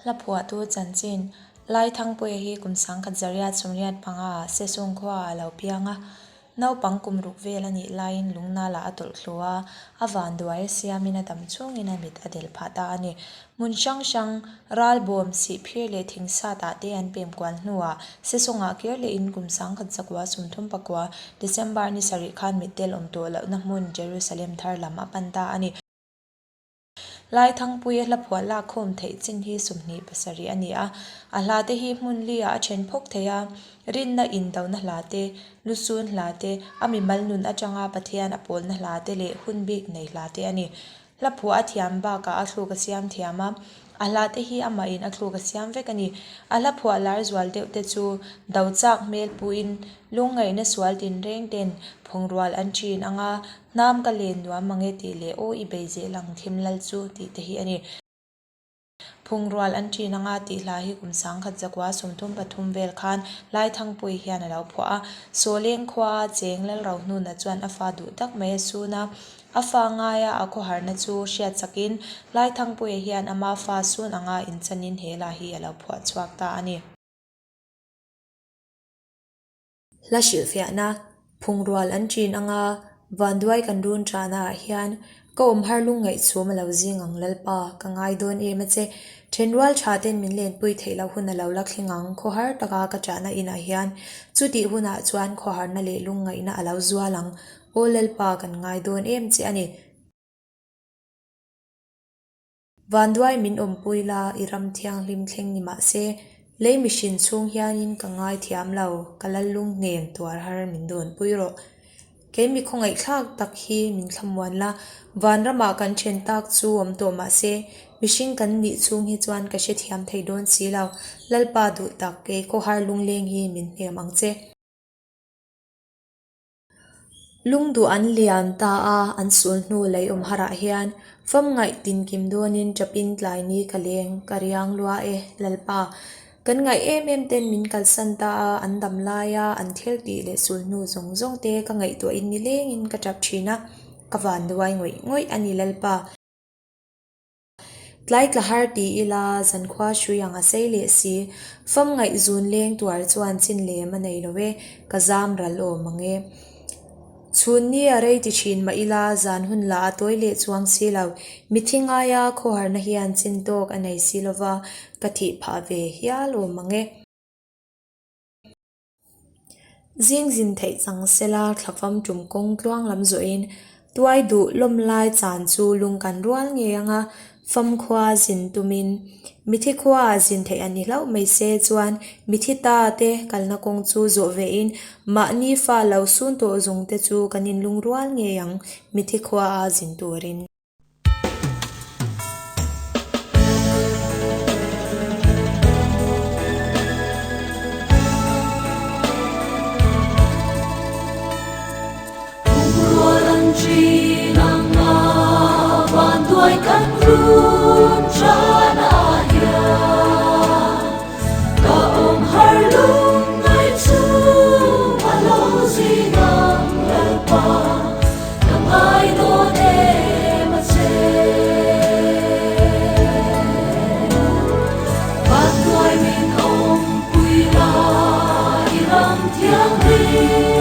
la phua tu chan chin lai thang pui hi kum sang khat zariat sumriat phanga se sung khwa lo pianga nau pang kum ruk vel ani lain lungna la atol khlowa awan duai siamina tam chung ina mit adel phata ani mun shang shang ral bom si phir le thing sa ta te an pem kwal hnuwa se songa ker le in kum sang khat zakwa sumthum pakwa december ni sari khan mitel om to la na mun jerusalem thar lam apanta ani lai thang pui la phua la khom thei chin hi sumni pasari ania a hlate hi hmun lia a then phok theya rin na in do na hlate lusun hlate ami malnun atanga pathian apol na hlate le hun bik nei hlate ani la phua thiam ba ka a thlu ka siam thiama a hlate hi ama in a thlu ka siam vek ani a la phua lar zwal deuh te chu dauchak mel puin lungai na swal tin reng ten phongrwal an chin anga nam ka len nuam mange ti le o i beije lang thimlal chu ti te hi ani phungrwal an chin anga ti hla hi kum sang khat zakwa sumthum pathum vel khan lai thang pui hian alo phua a soleng khwa cheng lal rau hnu na chuan a fa du tak mai su na a fa nga ya a kho har na chu hria chakin lai thang pui hian ama fa sun anga in chanin hela hi alo phua chuak ta ani la shil fia na phungrwal an chin anga vanduai kan run trana hian ko har lungai chum lo zingang lalpa ka ngai don e ma che thenwal thaten min len pui theilo hun lo lakhingang kho har taka ka chana ina hian chuti huna chuan kho har na le lungai na alo zualang olelpa kan ngai don em che ani vanduai min om puila iram thiang lim thleng ni ma se le machine chung hianin ka ngai thiam lo kalal lung nen tuar har min don puiro kemi khongai thlak tak hi min thlamwan la vanrama kan then tak chu om to ma se mishing kan ni chung hi chuan ka she thiam thei don si lo lalpa du tak ke ko har lung leng hi min hem ang che lung du an lian ta a an sul hnu lei om hara hian fam ngai tin kim donin chapin tlai ni kaleng karyang lua e lalpa kan ngai em ten min kal san ta an dam laya an thel ti le sul nu zong zong te ka ngai to in ni leng in ka tap thina ka van duai ngoi ani lalpa tlai tla har ti ila zan khwa shuyang a sei le si fam ngai zun leng tuar chuan chin le ma nei lowe ka zam ral o mange chun ni a rei ti thin ma ila zan hun la toilet chuang si lo mithinga ya kho har na hian chin tok anei silova ka thi pha ve hial o mange zing zin thei chang sela thlafam tum kong tluang lam zo in tuai du lom lai chan chu lung kan rual nge anga fam khwa zin tumin mithi khwa zin thei ani lau mai se chuan mithi ta te kalna kong chu zo ve in ma ni fa lo sun to zong te chu kanin lung rual nge yang mithi khwa a zin turin Vanduai kan run trana hian ka om har lung ngai chu alo zingang lalpa ka ngai don e ma che vanduai min om pui la iram thiang ri